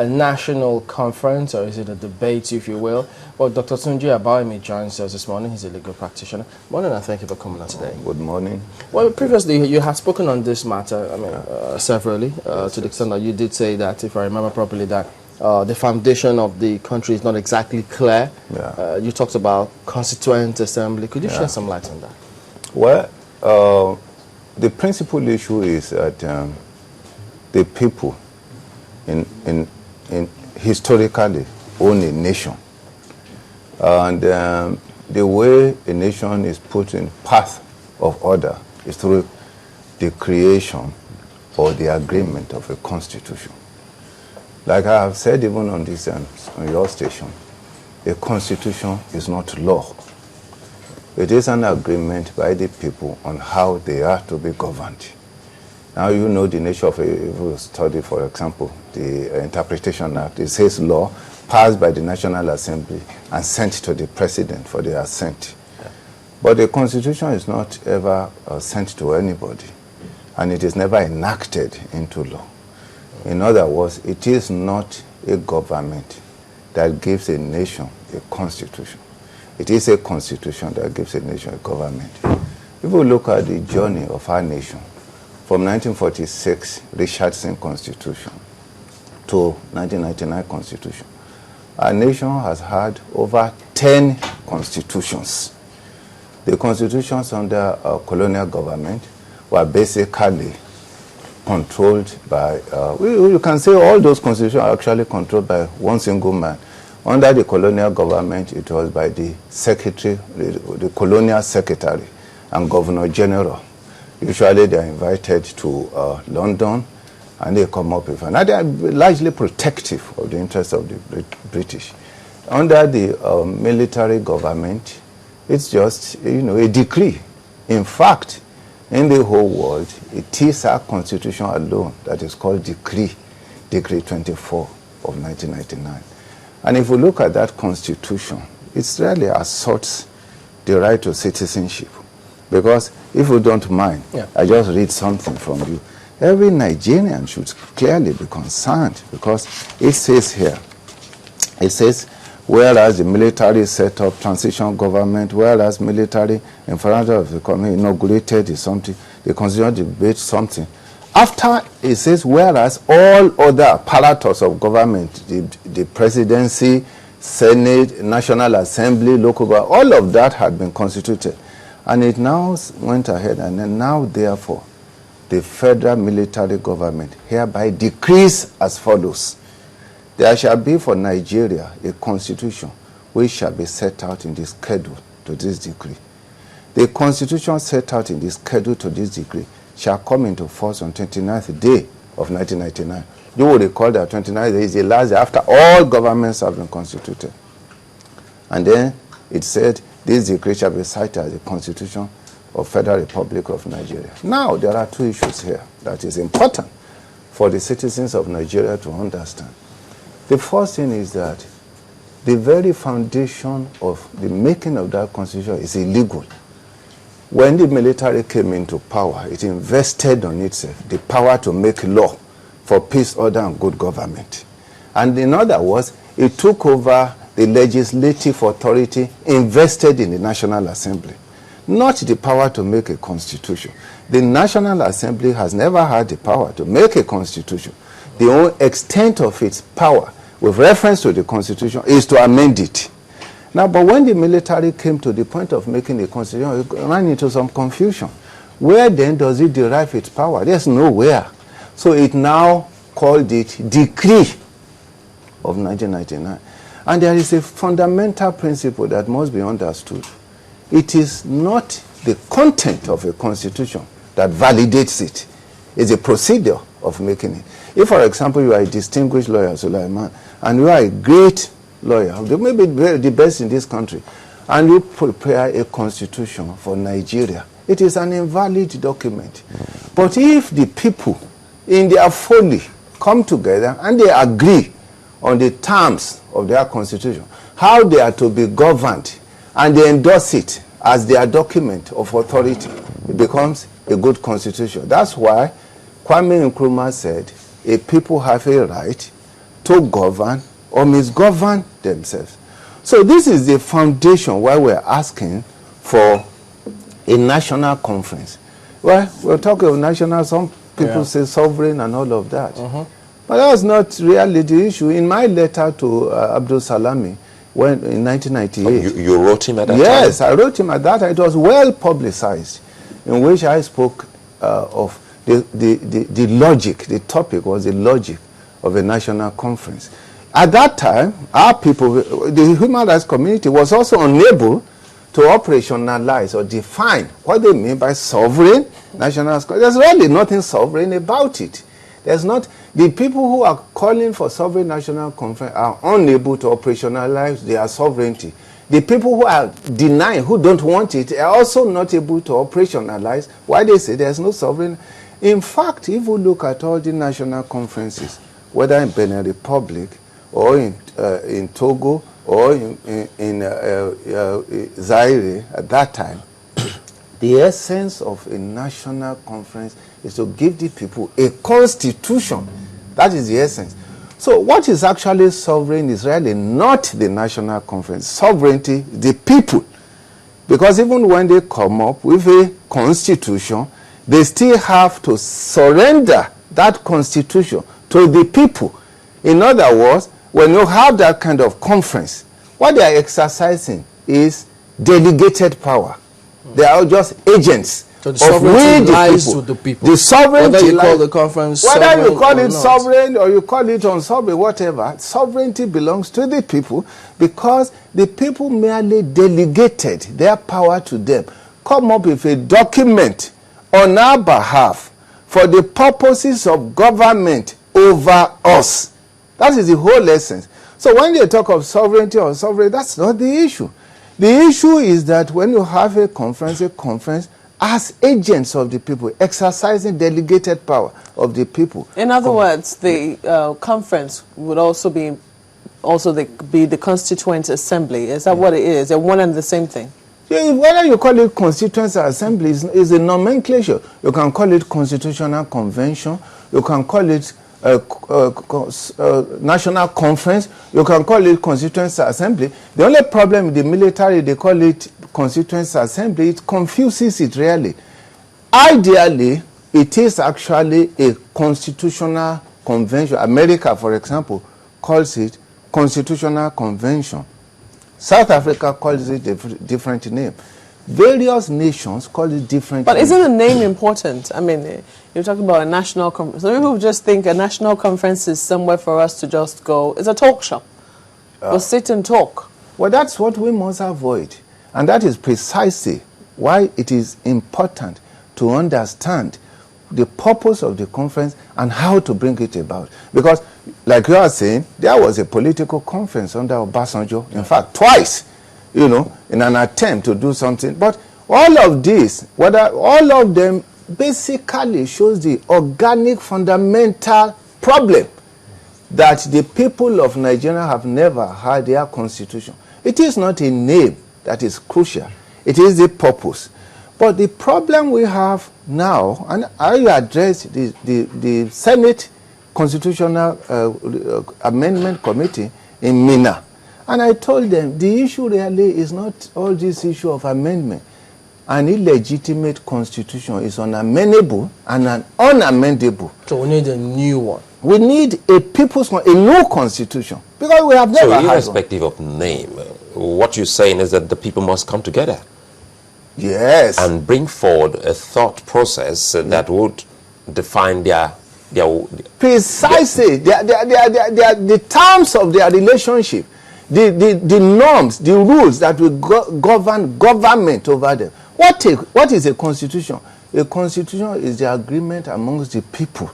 a national conference, or is it a debate, if you will? Well, Dr. Tunji Abayomi joins us this morning. He's a legal practitioner. Morning, and thank you for coming on today. Good morning. Well, previously you had spoken on this matter, severally, to the extent that you did say that, if I remember properly, that the foundation of the country is not exactly clear. Yeah. You talked about constituent assembly. Could you shed some light on that? Well, the principal issue is that the people in historically own a nation. And the way a nation is put in path of order is through the creation or the agreement of a constitution. Like I have said even on this on your station, a constitution is not law. It is an agreement by the people on how they are to be governed. Now you know the nature of a study, for example, the Interpretation Act. It says law passed by the National Assembly and sent to the President for the assent. Yeah. But the Constitution is not ever sent to anybody, and it is never enacted into law. In other words, it is not a government that gives a nation a constitution. It is a constitution that gives a nation a government. If we look at the journey of our nation, from 1946 Richardson Constitution to 1999 Constitution, our nation has had over 10 constitutions. The constitutions under colonial government were basically controlled by, you can say all those constitutions are actually controlled by one single man. Under the colonial government, it was by the secretary, the colonial secretary and governor general. Usually they are invited to London and they come up with, and they are largely protective of the interests of the British. Under the military government, it's just, a decree. In fact, in the whole world, it is our constitution alone that is called Decree 24 of 1999. And if we look at that constitution, it really asserts the right to citizenship. Because if you don't mind, I just read something from you. Every Nigerian should clearly be concerned, because it says here, it says, whereas the military set up transition government, whereas military in front of the economy inaugurated something, the constitution debate something. After it says, whereas all other apparatus of government, the presidency, Senate, National Assembly, local government, all of that had been constituted. And it now went ahead, and then now, therefore, the federal military government hereby decrees as follows. There shall be for Nigeria a constitution which shall be set out in the schedule to this decree. The constitution set out in the schedule to this decree shall come into force on 29th day of 1999. You will recall that 29th day is the last day after all governments have been constituted. And then it said, this decree shall be cited as the Constitution of Federal Republic of Nigeria. Now, there are two issues here that is important for the citizens of Nigeria to understand. The first thing is that the very foundation of the making of that constitution is illegal. When the military came into power, it invested on itself the power to make law for peace, order, and good government. And in other words, it took over the legislative authority invested in the National Assembly, not the power to make a constitution. The National Assembly has never had the power to make a constitution. The only extent of its power with reference to the constitution is to amend it. Now, but when the military came to the point of making a constitution, it ran into some confusion. Where then does it derive its power? There's nowhere. So it now called it Decree of 1999. And there is a fundamental principle that must be understood. It is not the content of a constitution that validates it. It's a procedure of making it. If, for example, you are a distinguished lawyer, Sulaiman, and you are a great lawyer, maybe the best in this country, and you prepare a constitution for Nigeria, it is an invalid document. But if the people, in their folly, come together and they agree on the terms of their constitution, how they are to be governed, and they endorse it as their document of authority, it becomes a good constitution. That's why Kwame Nkrumah said, a people have a right to govern or misgovern themselves. So this is the foundation why we're asking for a national conference. Well, we're talking of national, some people say sovereign and all of that. But that's not really the issue. In my letter to Abdul Salami, when in 1998. You wrote him at that time? Yes, I wrote him at that time. It was well publicized, in which I spoke of the logic. The topic was the logic of a national conference. At that time, our people, the human rights community, was also unable to operationalize or define what they mean by sovereign national. There's really nothing sovereign about it. There's not. The people who are calling for sovereign national conference are unable to operationalize their sovereignty. The people who are denying, who don't want it, are also not able to operationalize why they say there's no sovereign. In fact, if we look at all the national conferences, whether in Benin Republic or in Togo or in Zaire at that time, the essence of a national conference is to give the people a constitution. That is the essence. So what is actually sovereign is really not the national conference. Sovereignty, the people. Because even when they come up with a constitution, they still have to surrender that constitution to the people. In other words, when you have that kind of conference, what they are exercising is delegated power. They are just agents. So the sovereignty lies with the people. The sovereignty, whether you call the conference whether you call it not. sovereign or you call it unsovereign, whatever, sovereignty belongs to the people, because the people merely delegated their power to them, come up with a document on our behalf for the purposes of government over us. That is the whole essence. So when they talk of sovereignty or sovereign, that's not the issue. The issue is that when you have a conference as agents of the people, exercising delegated power of the people. In other words, the conference would also be the Constituent Assembly. Is that what it is? They're one and the same thing? Yeah, whether you call it Constituent Assembly is a nomenclature. You can call it Constitutional Convention. You can call it National Conference. You can call it Constituent Assembly. The only problem with the military, they call it Constituent Assembly. It confuses it really. Ideally, it is actually a constitutional convention. America, for example, calls it Constitutional Convention. South Africa calls it a different name. Various nations call it different But names. isn't the name important? I mean, you're talking about a national conference. Some people just think a national conference is somewhere for us to just go. It's a talk shop. We'll sit and talk. Well, that's what we must avoid. And that is precisely why it is important to understand the purpose of the conference and how to bring it about. Because, like you are saying, there was a political conference under Obasanjo, in fact, twice, you know, in an attempt to do something. But all of this, all of them basically shows the organic, fundamental problem that the people of Nigeria have never had their constitution. It is not a name that is crucial. It is the purpose. But the problem we have now, and I address the Senate Constitutional Amendment Committee in Mina, and I told them the issue really is not all this issue of amendment. An illegitimate constitution is unamendable and an unamendable. So we need a new one. We need a new constitution, because we have never had one. So irrespective of name, what you're saying is that the people must come together. Yes. And bring forward a thought process that would define their precisely the terms of their relationship, the norms, the rules that will govern government over them. What is a constitution? A constitution is the agreement amongst the people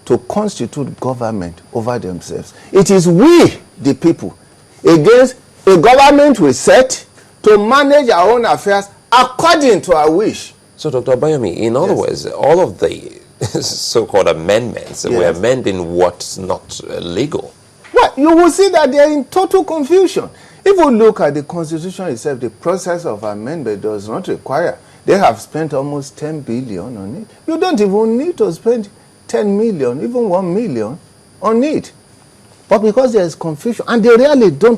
to constitute government over themselves. It is we, the people, against a government we set to manage our own affairs according to our wish. So, Dr. Abayomi, in other words, all of the so-called amendments were amending what's not legal. Well, you will see that they are in total confusion. If you look at the Constitution itself, the process of amendment does not require. They have spent almost 10 billion on it. You don't even need to spend 10 million, even 1 million on it. But because there is confusion, and they really don't